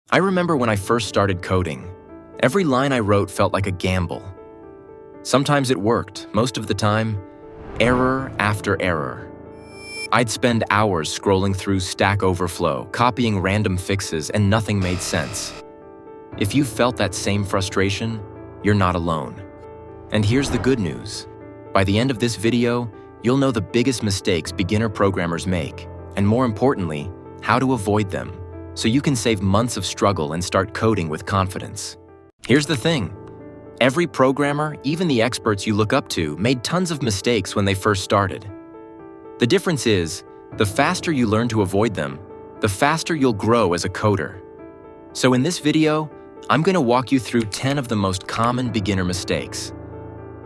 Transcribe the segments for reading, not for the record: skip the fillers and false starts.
I remember when I first started coding, every line I wrote felt like a gamble. Sometimes it worked, most of the time, error after error. I'd spend hours scrolling through Stack Overflow, copying random fixes, and nothing made sense. If you felt that same frustration, you're not alone. And here's the good news. By the end of this video, you'll know the biggest mistakes beginner programmers make, and more importantly, how to avoid them, so you can save months of struggle and start coding with confidence. Here's the thing. Every programmer, even the experts you look up to, made tons of mistakes when they first started. The difference is, the faster you learn to avoid them, the faster you'll grow as a coder. So in this video, I'm going to walk you through 10 of the most common beginner mistakes.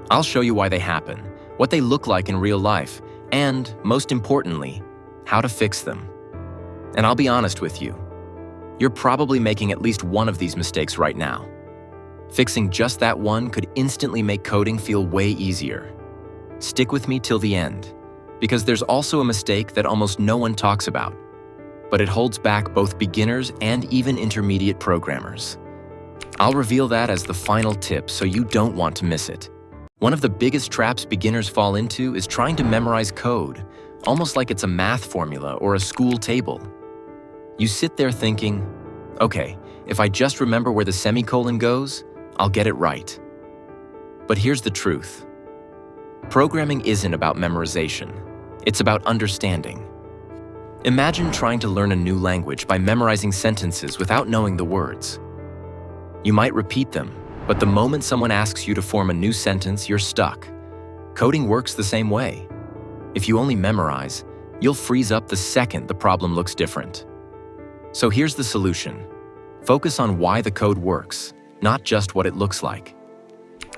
I'll show you why they happen, what they look like in real life, and, most importantly, how to fix them. And I'll be honest with you. You're probably making at least one of these mistakes right now. Fixing just that one could instantly make coding feel way easier. Stick with me till the end, because there's also a mistake that almost no one talks about, but it holds back both beginners and even intermediate programmers. I'll reveal that as the final tip, so you don't want to miss it. One of the biggest traps beginners fall into is trying to memorize code, almost like it's a math formula or a school table. You sit there thinking, okay, if I just remember where the semicolon goes, I'll get it right. But here's the truth. Programming isn't about memorization. It's about understanding. Imagine trying to learn a new language by memorizing sentences without knowing the words. You might repeat them, but the moment someone asks you to form a new sentence, you're stuck. Coding works the same way. If you only memorize, you'll freeze up the second the problem looks different. So here's the solution. Focus on why the code works, not just what it looks like.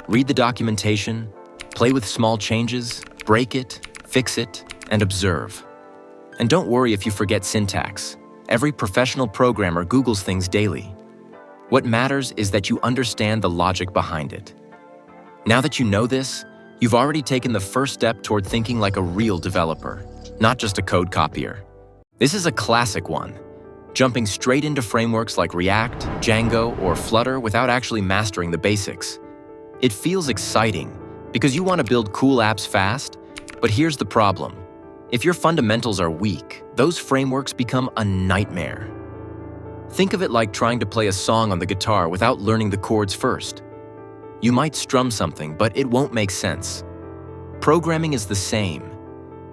Read the documentation, play with small changes, break it, fix it, and observe. And don't worry if you forget syntax. Every professional programmer Googles things daily. What matters is that you understand the logic behind it. Now that you know this, you've already taken the first step toward thinking like a real developer, not just a code copier. This is a classic one. Jumping straight into frameworks like React, Django, or Flutter without actually mastering the basics. It feels exciting because you want to build cool apps fast, but here's the problem. If your fundamentals are weak, those frameworks become a nightmare. Think of it like trying to play a song on the guitar without learning the chords first. You might strum something, but it won't make sense. Programming is the same.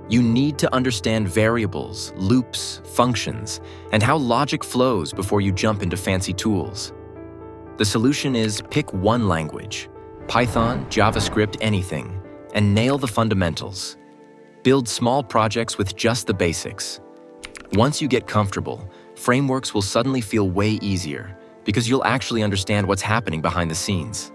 You need to understand variables, loops, functions, and how logic flows before you jump into fancy tools. The solution is pick one language, Python, JavaScript, anything, and nail the fundamentals. Build small projects with just the basics. Once you get comfortable, frameworks will suddenly feel way easier because you'll actually understand what's happening behind the scenes.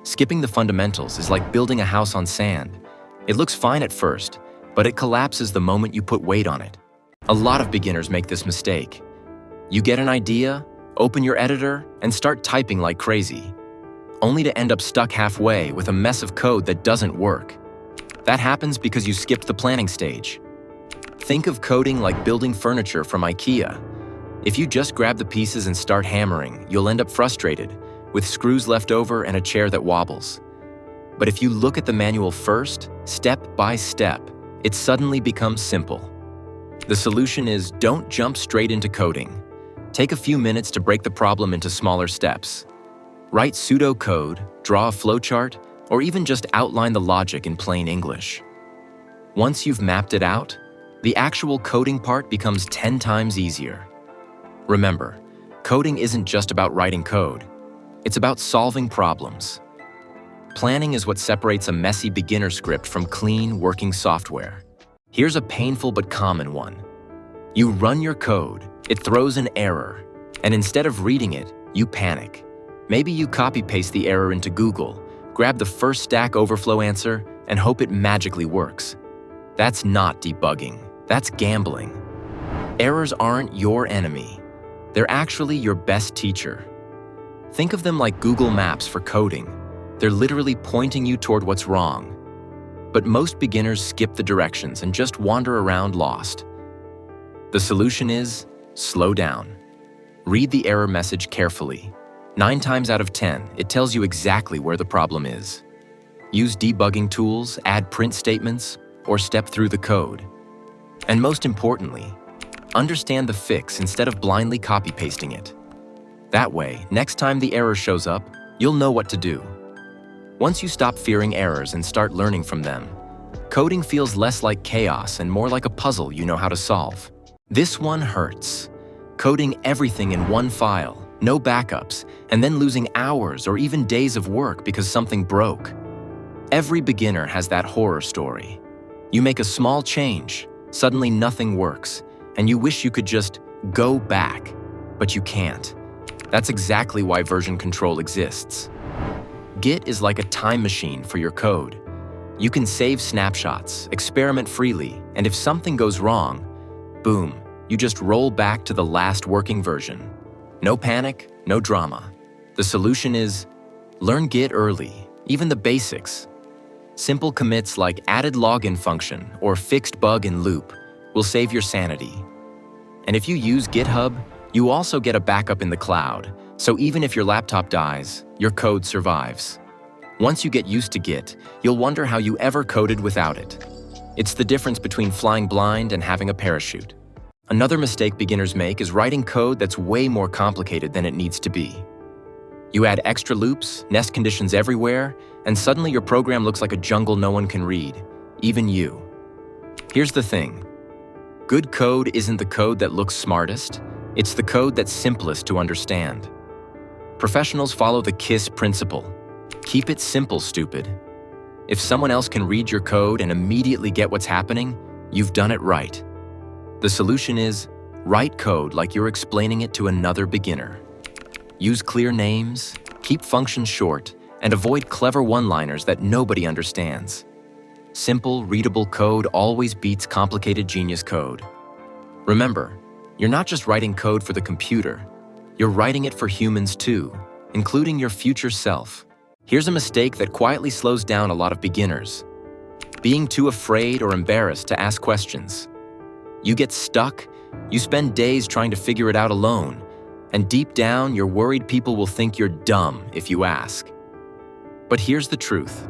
Skipping the fundamentals is like building a house on sand. It looks fine at first, but it collapses the moment you put weight on it. A lot of beginners make this mistake. You get an idea, open your editor, and start typing like crazy, only to end up stuck halfway with a mess of code that doesn't work. That happens because you skipped the planning stage. Think of coding like building furniture from IKEA. If you just grab the pieces and start hammering, you'll end up frustrated, with screws left over and a chair that wobbles. But if you look at the manual first, step by step, it suddenly becomes simple. The solution is don't jump straight into coding. Take a few minutes to break the problem into smaller steps. Write pseudocode, draw a flowchart, or even just outline the logic in plain English. Once you've mapped it out, the actual coding part becomes 10 times easier. Remember, coding isn't just about writing code. It's about solving problems. Planning is what separates a messy beginner script from clean, working software. Here's a painful but common one. You run your code, it throws an error, and instead of reading it, you panic. Maybe you copy-paste the error into Google, grab the first Stack Overflow answer, and hope it magically works. That's not debugging. That's gambling. Errors aren't your enemy. They're actually your best teacher. Think of them like Google Maps for coding. They're literally pointing you toward what's wrong. But most beginners skip the directions and just wander around lost. The solution is slow down. Read the error message carefully. 9 times out of 10, it tells you exactly where the problem is. Use debugging tools, add print statements, or step through the code. And most importantly, understand the fix instead of blindly copy-pasting it. That way, next time the error shows up, you'll know what to do. Once you stop fearing errors and start learning from them, coding feels less like chaos and more like a puzzle you know how to solve. This one hurts. Coding everything in one file, no backups, and then losing hours or even days of work because something broke. Every beginner has that horror story. You make a small change, suddenly nothing works, and you wish you could just go back, but you can't. That's exactly why version control exists. Git is like a time machine for your code. You can save snapshots, experiment freely, and if something goes wrong, boom, you just roll back to the last working version. No panic, no drama. The solution is learn Git early, even the basics. Simple commits like added login function or fixed bug in loop will save your sanity. And if you use GitHub, you also get a backup in the cloud, so even if your laptop dies, your code survives. Once you get used to Git, you'll wonder how you ever coded without it. It's the difference between flying blind and having a parachute. Another mistake beginners make is writing code that's way more complicated than it needs to be. You add extra loops, nest conditions everywhere, and suddenly your program looks like a jungle no one can read, even you. Here's the thing. Good code isn't the code that looks smartest, it's the code that's simplest to understand. Professionals follow the KISS principle. Keep it simple, stupid. If someone else can read your code and immediately get what's happening, you've done it right. The solution is write code like you're explaining it to another beginner. Use clear names, keep functions short, and avoid clever one-liners that nobody understands. Simple, readable code always beats complicated genius code. Remember, you're not just writing code for the computer, you're writing it for humans too, including your future self. Here's a mistake that quietly slows down a lot of beginners. Being too afraid or embarrassed to ask questions. You get stuck, you spend days trying to figure it out alone, and deep down, you're worried people will think you're dumb if you ask. But here's the truth.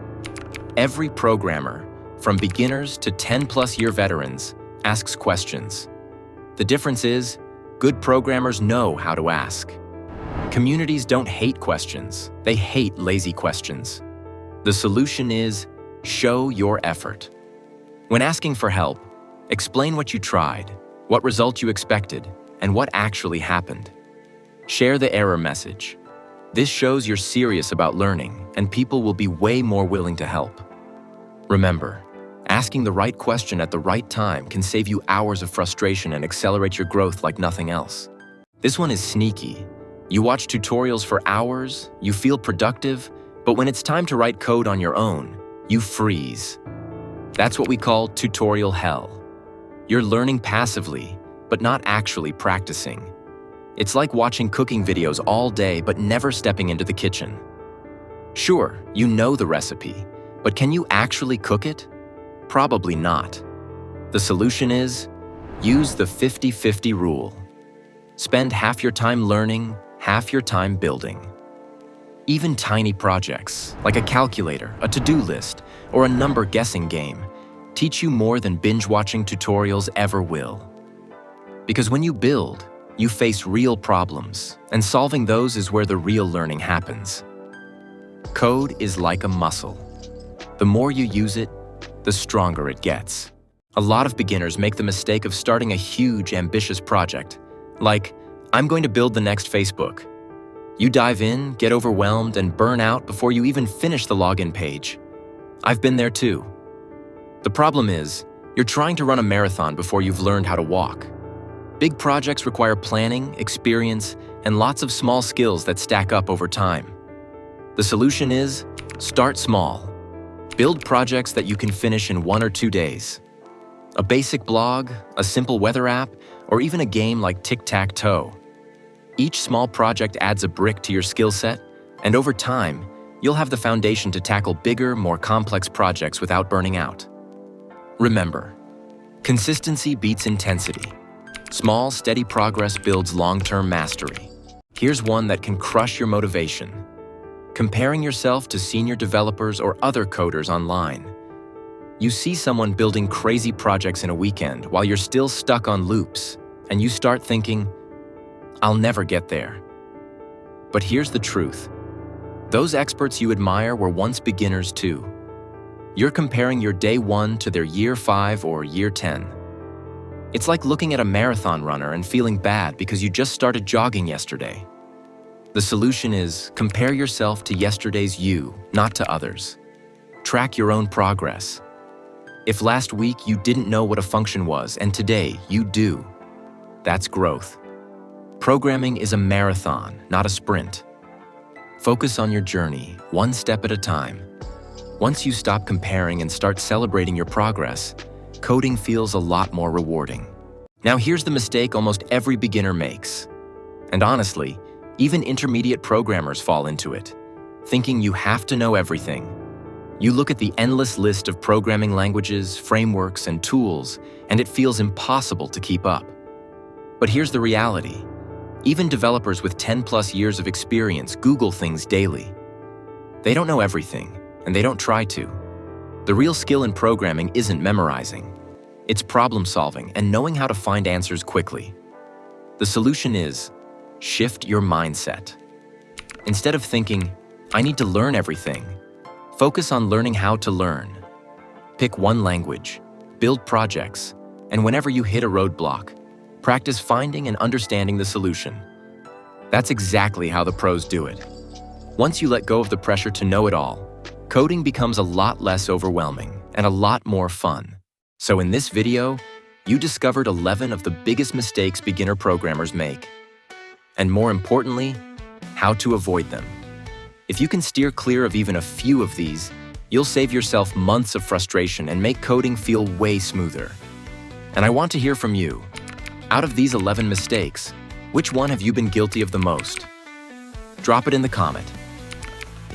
Every programmer, from beginners to 10-plus-year veterans, asks questions. The difference is, good programmers know how to ask. Communities don't hate questions, they hate lazy questions. The solution is, show your effort. When asking for help, explain what you tried, what result you expected, and what actually happened. Share the error message. This shows you're serious about learning, and people will be way more willing to help. Remember, asking the right question at the right time can save you hours of frustration and accelerate your growth like nothing else. This one is sneaky. You watch tutorials for hours, you feel productive, but when it's time to write code on your own, you freeze. That's what we call tutorial hell. You're learning passively, but not actually practicing. It's like watching cooking videos all day but never stepping into the kitchen. Sure, you know the recipe, but can you actually cook it? Probably not. The solution is, use the 50-50 rule. Spend half your time learning, half your time building. Even tiny projects, like a calculator, a to-do list, or a number guessing game, teach you more than binge-watching tutorials ever will. Because when you build, you face real problems, and solving those is where the real learning happens. Code is like a muscle. The more you use it, the stronger it gets. A lot of beginners make the mistake of starting a huge, ambitious project, like, I'm going to build the next Facebook. You dive in, get overwhelmed, and burn out before you even finish the login page. I've been there too. The problem is, you're trying to run a marathon before you've learned how to walk. Big projects require planning, experience, and lots of small skills that stack up over time. The solution is, start small. Build projects that you can finish in 1 or 2 days. A basic blog, a simple weather app, or even a game like tic-tac-toe. Each small project adds a brick to your skill set, and over time, you'll have the foundation to tackle bigger, more complex projects without burning out. Remember, consistency beats intensity. Small, steady progress builds long-term mastery. Here's one that can crush your motivation. Comparing yourself to senior developers or other coders online. You see someone building crazy projects in a weekend while you're still stuck on loops, and you start thinking, I'll never get there. But here's the truth. Those experts you admire were once beginners too. You're comparing your day 1 to their year 5 or year 10. It's like looking at a marathon runner and feeling bad because you just started jogging yesterday. The solution is compare yourself to yesterday's you, not to others. Track your own progress. If last week you didn't know what a function was and today you do, that's growth. Programming is a marathon, not a sprint. Focus on your journey, one step at a time. Once you stop comparing and start celebrating your progress, coding feels a lot more rewarding. Now here's the mistake almost every beginner makes. And honestly, even intermediate programmers fall into it, thinking you have to know everything. You look at the endless list of programming languages, frameworks, and tools, and it feels impossible to keep up. But here's the reality. Even developers with 10+ years of experience Google things daily. They don't know everything, and they don't try to. The real skill in programming isn't memorizing. It's problem solving and knowing how to find answers quickly. The solution is, shift your mindset. Instead of thinking, I need to learn everything, focus on learning how to learn. Pick one language, build projects, and whenever you hit a roadblock, practice finding and understanding the solution. That's exactly how the pros do it. Once you let go of the pressure to know it all, coding becomes a lot less overwhelming and a lot more fun. So in this video, you discovered 11 of the biggest mistakes beginner programmers make. And more importantly, how to avoid them. If you can steer clear of even a few of these, you'll save yourself months of frustration and make coding feel way smoother. And I want to hear from you. Out of these 11 mistakes, which one have you been guilty of the most? Drop it in the comment.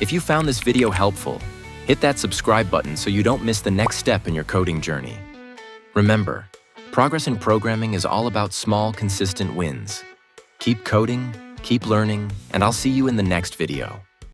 If you found this video helpful, hit that subscribe button so you don't miss the next step in your coding journey. Remember, progress in programming is all about small, consistent wins. Keep coding, keep learning, and I'll see you in the next video.